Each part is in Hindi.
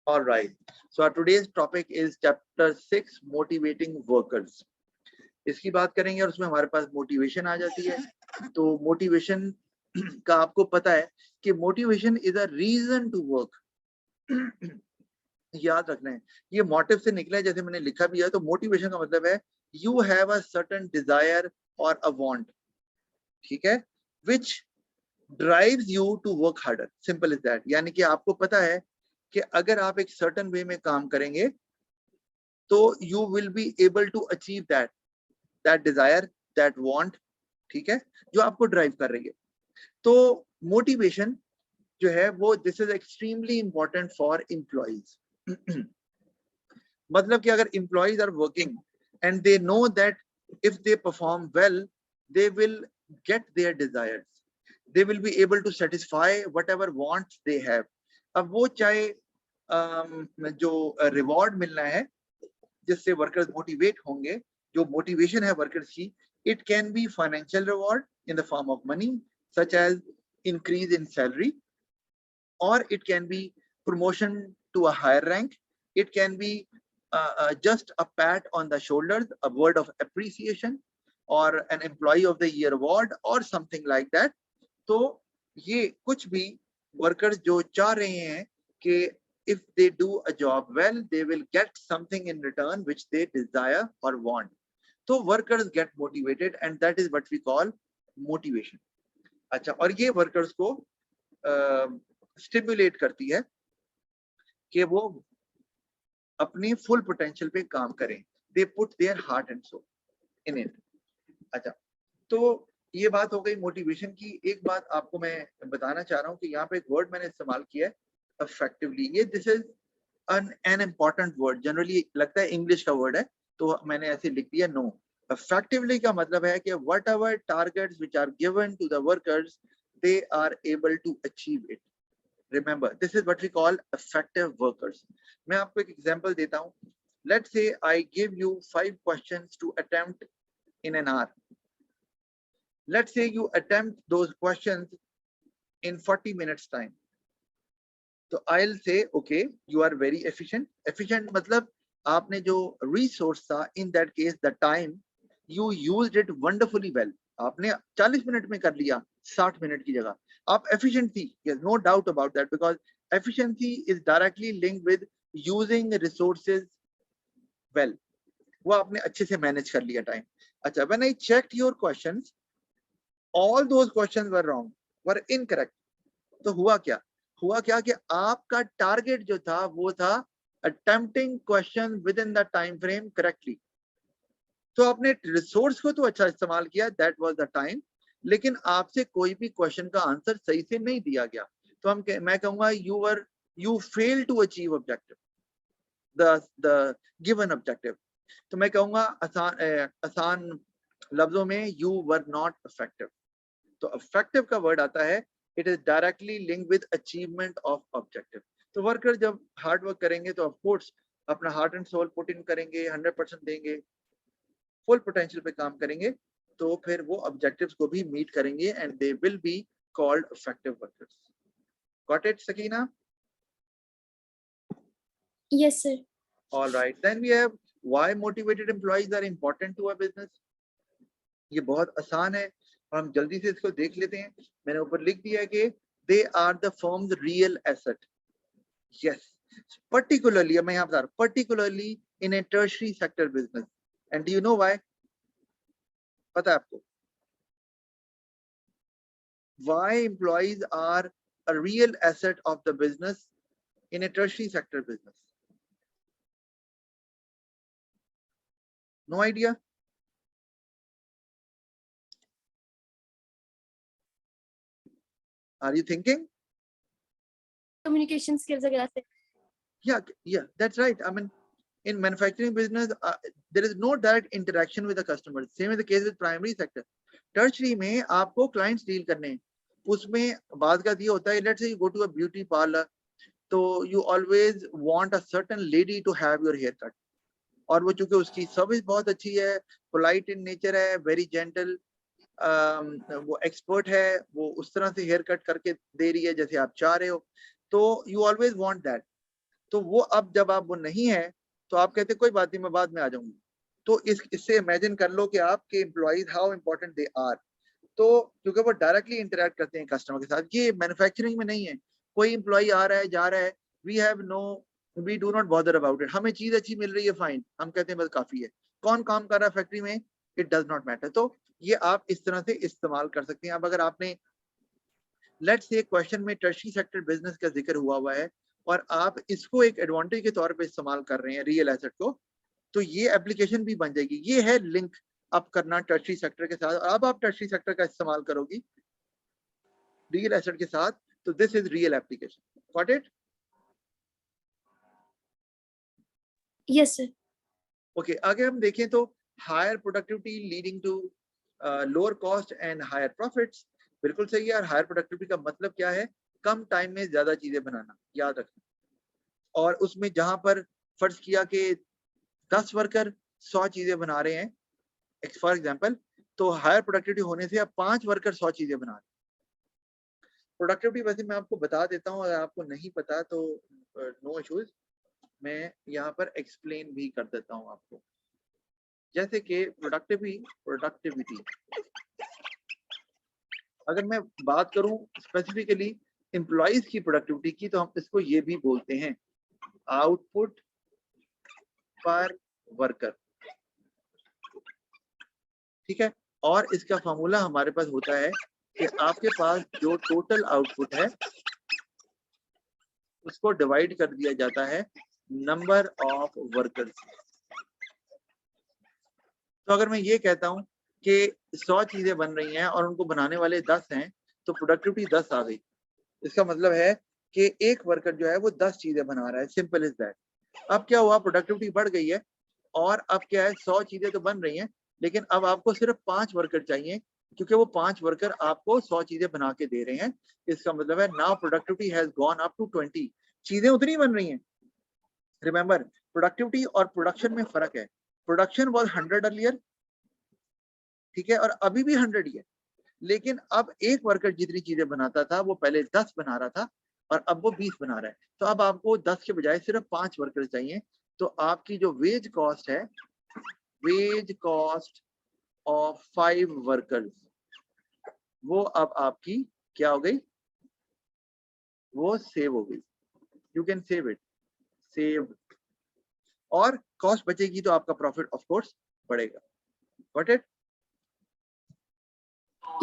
All right. So our today's topic is chapter 6, motivating workers. इसकी बात करेंगे और उसमें हमारे पास मोटिवेशन आ जाती है. तो मोटिवेशन का आपको पता है कि motivation is a reason to work. याद रखना है ये मोटिव से निकला है, जैसे मैंने लिखा भी है. तो मोटिवेशन का मतलब है you have a certain desire और अ वांट, ठीक है, which drives you to work harder. Simple is that. यानी कि आपको पता है कि अगर आप एक सर्टेन वे में काम करेंगे तो you will be able to achieve that desire, that want, ठीक है, जो आपको ड्राइव कर रही है. तो मोटिवेशन जो है वो this is extremely important for employees. मतलब कि अगर employees are working and they know that if they perform well they will get their desires, they will be able to satisfy whatever wants they have. अब वो चाहे जो रिवॉर्ड मिलना है जिससे वर्कर्स मोटिवेट होंगे, जो मोटिवेशन है वर्कर्स की, it can be financial reward in the form of money such as increase in salary, or it can be promotion to a higher rank, it can be just a pat on the shoulders, a word of appreciation, or an employee of the year award or something like that. तो ये कुछ भी वर्कर्स जो चाह रहे हैं कि if they do a job well they will get something in return which they desire or want. तो workers get motivated and that is what we call motivation. अच्छा, और ये वर्कर्स को स्टिमुलेट करती है कि वो अपने फुल पोटेंशियल पे काम करें. They put their heart and soul in it. अच्छा, तो ये बात हो गई मोटिवेशन की. एक बात आपको मैं बताना चाह रहा हूँ कि यहाँ पे एक वर्ड मैंने इस्तेमाल किया है, इफेक्टिवली. ये this is an important word. Generally लगता है इंग्लिश का वर्ड है तो मैंने ऐसे लिख दिया. नो, इफेक्टिवली का मतलब है कि whatever targets which are given to the workers they are able to achieve it. Remember, this is what we call effective workers. मैं आपको एक एग्जांपल देता हूँ. Let's say I give you 5 questions to attempt in an hour. Let's say you attempt those questions in 40 minutes time. तो I'll say, okay, you are very efficient. Efficient मतलब आपने जो resource था, in that case the time, you used it wonderfully well. आपने 40 मिनट में कर लिया 60 मिनट की जगह. आप efficient थी. Yes, no doubt about that, because efficiency is directly linked with using resources well. वो आपने अच्छे से मैनेज कर लिया टाइम. अच्छा, when I checked your questions, all those questions were wrong, were incorrect. तो हुआ क्या कि आपका टारगेट जो था वो था attempting question with in the time frame correctly. तो आपने रिसोर्स को तो अच्छा इस्तेमाल किया, दैट वाज द टाइम, लेकिन आपसे कोई भी क्वेश्चन का आंसर सही से नहीं दिया गया. तो मैं कहूंगा you fail to achieve objective, the given objective. तो मैं कहूंगा आसान लफ्जों में यू वर नॉट इफेक्टिव. तो इफेक्टिव का वर्ड आता है, it is directly linked with achievement of objective. तो वर्कर जब हार्ड वर्क करेंगे तो ऑफ कोर्स अपना heart and soul put in करेंगे, 100% देंगे, फुल पोटेंशियल पे काम करेंगे, तो फिर वो ऑब्जेक्टिव्स को भी मीट करेंगे and they will be called effective workers. Got it Sakina? Yes, sir. All right, then we have why motivated employees are important to a business. ये बहुत आसान है और हम जल्दी से इसको देख लेते हैं. मैंने ऊपर लिख दिया है कि they are the firm's real asset. Yes, particularly मैं यहाँ बता रहा हूँ, particularly in a tertiary sector business. And do you know why? पता है आपको why employees are a real asset of the business in a tertiary sector business? No idea? Are you thinking? Communication skills वगैरह से. Yeah, that's right. I mean, in manufacturing business, there is no direct interaction with the customer. Same is the case with primary sector. Tertiary में आपको clients deal करने हैं. उसमें बात का ये होता है, let's say you go to a beauty parlor, तो you always want a certain lady to have your haircut. और वो चूंकि उसकी सर्विस बहुत अच्छी है, polite in nature है, very gentle, वो एक्सपर्ट है, वो उस तरह से हेयर कट करके दे रही है जैसे आप चाह रहे हो, तो you always want that. तो वो अब जब आप वो नहीं है तो आप कहते कोई बात नहीं, मैं बाद में आ जाऊंगी। तो इससे इमेजिन कर लो कि आपके employees how important they are. तो क्योंकि वो डायरेक्टली इंटरेक्ट करते हैं कस्टमर के साथ, ये मैन्युफैक्चरिंग में नहीं है। कोई एम्प्लॉय आ रहा है जा रहा है, we do not bother about it. हमें चीज अच्छी मिल रही है, फाइन, हम कहते हैं बस काफी है। कौन काम कर रहा है फैक्ट्री में, इट डज नॉट मैटर। तो ये आप इस तरह से इस्तेमाल कर सकते हैं। अब अगर आपने लेट्स से क्वेश्चन में टर्शरी सेक्टर बिजनेस का जिक्र हुआ है और आप इसको एक एडवांटेज के तौर पे इस्तेमाल कर रहे हैं रियल एसेट को, तो ये एप्लीकेशन भी बन जाएगी। ये है लिंक अप करना टर्शरी सेक्टर के साथ। अब आप टर्शरी सेक्टर का इस्तेमाल करोगी रियल एसेट के साथ, तो this is real application. Got it? Yes sir. Okay, आगे हम देखें तो higher productivity leading to lower cost and higher profits. बिल्कुल सही है। और हायर प्रोडक्टिविटी का मतलब क्या है? कम टाइम में ज्यादा चीजें बनाना, याद रखना। और उसमें जहां पर फर्ज किया कि 10 वर्कर 100 चीजें बना रहे हैं फॉर एग्जाम्पल, तो हायर प्रोडक्टिविटी होने से अब 5 वर्कर 100 चीजें बना रहे हैं। प्रोडक्टिविटी वैसे मैं आपको बता देता हूँ, अगर आपको नहीं पता तो नो इश्यूज, मैं यहाँ पर एक्सप्लेन भी कर देता हूँ आपको। जैसे कि प्रोडक्टिविटी अगर मैं बात करूं स्पेसिफिकली एम्प्लॉइज की प्रोडक्टिविटी की, तो हम इसको ये भी बोलते हैं आउटपुट पर वर्कर। ठीक है? और इसका फॉर्मूला हमारे पास होता है कि आपके पास जो टोटल आउटपुट है उसको डिवाइड कर दिया जाता है नंबर ऑफ वर्कर्स। तो अगर मैं ये कहता हूं कि 100 चीजें बन रही हैं और उनको बनाने वाले 10 हैं, तो प्रोडक्टिविटी 10 आ गई। इसका मतलब है कि एक वर्कर जो है वो 10 चीजें बना रहा है, सिंपल इज दैट। अब क्या हुआ, प्रोडक्टिविटी बढ़ गई है और अब क्या है, 100 चीजें तो बन रही हैं, लेकिन अब आपको सिर्फ 5 वर्कर चाहिए, क्योंकि वो 5 वर्कर आपको 100 चीजें बना के दे रहे हैं। इसका मतलब है now productivity has gone up to 20। चीजें उतनी बन रही हैं। रिमेंबर, प्रोडक्टिविटी और प्रोडक्शन में फर्क है। प्रोडक्शन वाज 100 अर्लियर, ठीक है, और अभी भी 100 ही है, लेकिन अब एक वर्कर जितनी चीजें बनाता था वो पहले 10 बना रहा था और अब वो 20 बना रहा है। तो अब आपको 10 के बजाय सिर्फ 5 वर्कर चाहिए। तो आपकी जो वेज कॉस्ट है, वेज कॉस्ट ऑफ 5 वर्कर्स, वो अब आपकी क्या हो गई, वो सेव हो गई। You can save it, save. और कॉस्ट बचेगी तो आपका प्रॉफिट ऑफ कोर्स बढ़ेगा। Got it?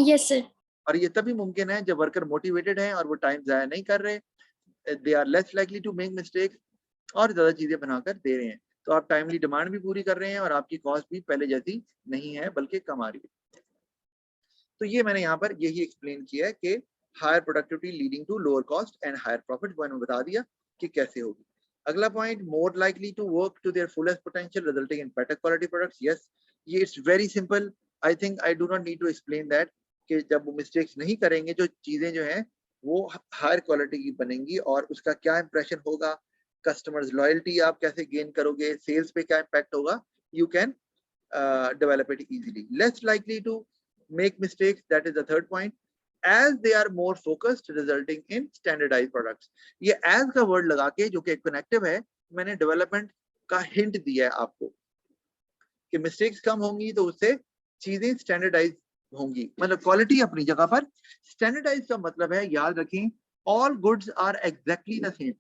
Yes sir. और ये तभी मुमकिन है जब वर्कर मोटिवेटेड है और वो टाइम जाया नहीं कर रहे, they are less likely to make mistakes, और ज्यादा चीजें बनाकर दे रहे हैं। तो आप टाइमली डिमांड भी पूरी कर रहे हैं और आपकी कॉस्ट भी पहले जैसी नहीं है बल्कि कम आ रही है। तो ये मैंने यहाँ पर यही एक्सप्लेन किया है कि higher productivity leading to lower cost and higher profit, मैंने बता दिया कि कैसे होगी। अगला point, more likely to work to their fullest potential resulting in better quality products. Yes, ये it's very simple. I think I do not need to explain that कि जब वो मिस्टेक्स नहीं करेंगे, जो चीजें जो हैं वो हायर क्वालिटी की बनेंगी और उसका क्या इंप्रेशन होगा, कस्टमर्स लॉयल्टी आप कैसे गेन करोगे, सेल्स पे क्या इम्पैक्ट होगा, you can develop it easily. Less likely to make mistakes, that is the third point, as they are more focused resulting in standardized products. ये as का word लगा के, जो कि कनेक्टिव है, मैंने डेवलपमेंट का हिंट दिया है आपको कि मिस्टेक्स कम होंगी तो उससे चीजें स्टैंडर्डाइज होंगी। मतलब क्वालिटी अपनी जगह पर, स्टैंडर्डाइज का मतलब है, याद रखें, all goods are exactly the same.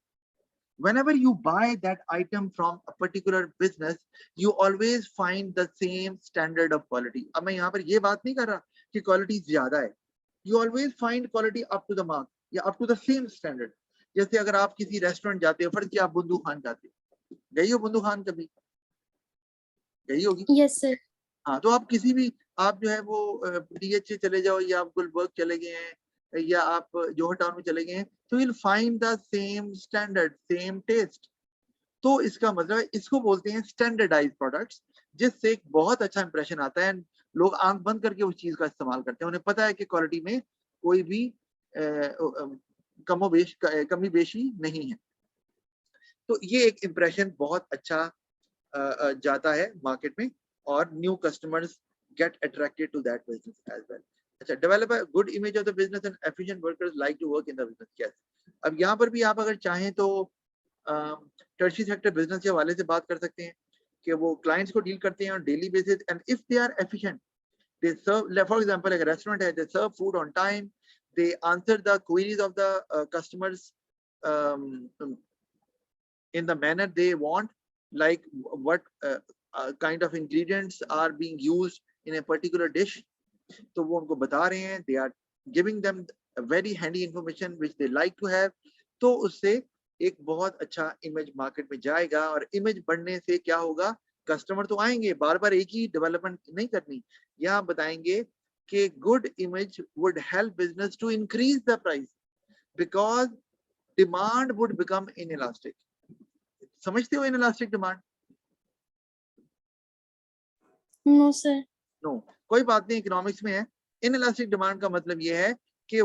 Whenever you buy that item from a particular business, you always find the same standard of quality. अब मैं यहाँ पर ये बात नहीं कर रहा कि क्वालिटी ज्यादा है। You always find quality up to the mark या up to the same standard. जैसे अगर आप किसी रेस्टोरेंट जाते हो, फर्ज किया आप बुंदू खान जाते हो, गई हो बुंदू खान कभी? गई होगी। Yes sir. हाँ, तो आप किसी भी, आप जो है वो DH चले जाओ या आप गुलबर्ग चले गए हैं या आप जोहर टाउन में चले गए हैं, तो you'll find the same standard, same taste. तो इसका मतलब है, इसको बोलते हैं स्टैंडर्डाइज प्रोडक्ट्स, जिससे एक बहुत अच्छा इंप्रेशन आता है। लोग आंख बंद करके उस चीज का इस्तेमाल करते हैं, उन्हें पता है कि क्वालिटी में कोई भी कमी बेशी नहीं है। तो ये एक इंप्रेशन बहुत अच्छा जाता है मार्केट में और new customers get attracted to that business as well. अच्छा, develop a good image of the business and efficient workers like to work in the business. Yes, अब यहाँ पर भी आप अगर चाहें तो टर्शियरी सेक्टर बिजनेस के हवाले से बात कर सकते हैं कि वो क्लाइंट्स को डील करते हैं on daily basis, and if they are efficient, they serve, like for example, like a restaurant hai, they serve food on time, they answer the queries of the customers um, in the manner they want, like what kind of ingredients are being used in a particular dish, तो वो उनको बता रहे हैं, they are giving them a very handy information which they like to have, तो उससे एक बहुत अच्छा इमेज मार्केट में जाएगा, और इमेज बढ़ने से क्या होगा, कस्टमर तो आएंगे, बार बार एक ही डेवलपमेंट नहीं करनी, यहाँ बताएंगे कि good image would help business to increase the price because demand would become inelastic. समझते हो inelastic demand? No, sir. No, कोई बात नहीं, इकोनॉमिक्स में है। इनइलास्टिक डिमांड का मतलब ये है कि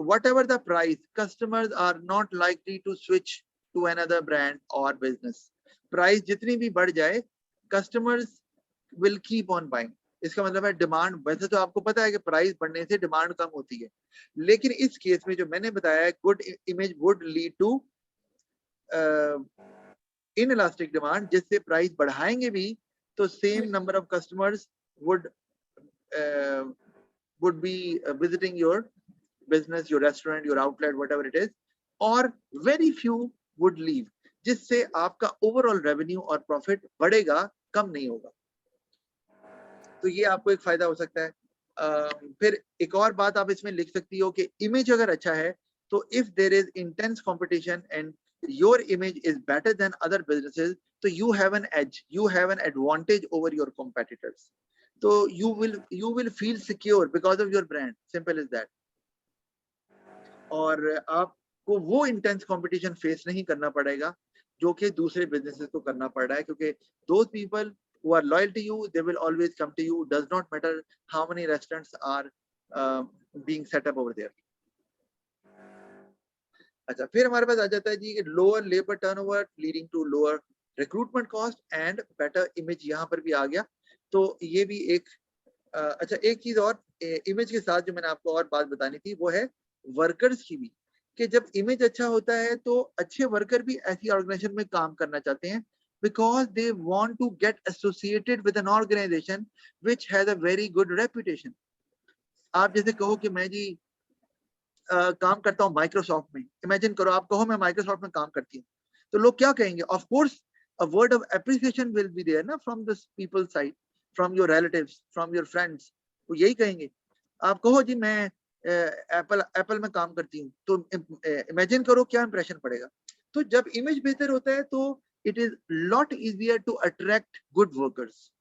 whatever the price, customers are not likely to switch to another brand or business. Price जितनी भी बढ़ जाए, customers will keep on buying. इसका मतलब है डिमांड, वैसे तो आपको पता है कि प्राइस बढ़ने से डिमांड कम होती है, लेकिन इस केस में जो मैंने बताया है, good image would lead to inelastic demand, जिससे प्राइस बढ़ाएंगे भी तो same number of customers would be visiting your business, your restaurant, your outlet, whatever it is, or very few would leave, जिससे आपका ओवरऑल रेवेन्यू और प्रॉफिट बढ़ेगा, कम नहीं होगा। तो ये आपको एक फायदा हो सकता है। फिर एक और बात आप इसमें लिख सकती हो कि इमेज अगर अच्छा है तो if there is intense competition and your image is better than other businesses, तो you have an edge, you have an advantage over your competitors, तो you will feel secure because of your brand, simple as that। और आपको वो इंटेंस कंपटीशन फेस नहीं करना पड़ेगा जो कि दूसरे बिजनेसेस को करना पड़ रहा है, क्योंकि those people who are loyal to you, they will always come to you, does not matter how many restaurants are being set up over there। अच्छा, फिर हमारे पास आ जाता है जी कि lower labour turnover leading to lower recruitment cost and better image, यहाँ पर भी आ गया। तो ये भी एक अच्छा, एक चीज और इमेज के साथ जो मैंने आपको और बात बतानी थी वो है वर्कर्स की भी, कि जब इमेज अच्छा होता है तो अच्छे वर्कर भी ऐसी ऑर्गेनाइजेशन में काम करना चाहते हैं, because they want to get associated with an organisation which has a very good reputation. आप जैसे कहो कि मैं जी काम करता हूँ माइक्रोसॉफ्ट में, इमेजिन करो आप कहो मैं माइक्रोसॉफ्ट में काम करती हूँ, तो लोग क्या कहेंगे? Of course a word of appreciation will be there ना from the people's side, from your relatives, from your friends, वो यही कहेंगे। आप कहो जी मैं एप्पल में काम करती हूँ, तो इमेजिन करो क्या इंप्रेशन पड़ेगा। तो जब इमेज बेहतर होता है तो it is lot easier to attract good workers,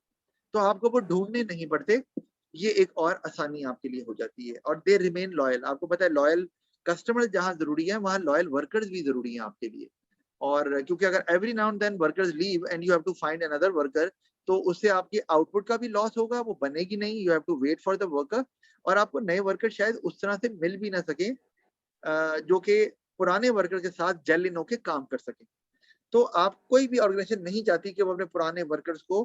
तो आपको वो ढूंढने नहीं पड़ते, ये एक और आसानी आपके लिए हो जाती है, और दे रिमेन लॉयल। आपको पता है लॉयल कस्टमर जहाँ जरूरी है वहाँ लॉयल वर्कर्स भी जरूरी है आपके लिए, और क्योंकि अगर every now and then workers leave and you have to find another worker, तो उससे आपके आउटपुट का भी लॉस होगा, वो बनेगी नहीं, you have to wait for the worker, और आपको नए वर्कर शायद उस तरह से मिल भी ना सके जो कि पुराने वर्कर के साथ जेल इन होके काम कर सके। तो आप कोई भी ऑर्गेनाइजेशन नहीं चाहती कि वो अपने पुराने वर्कर्स को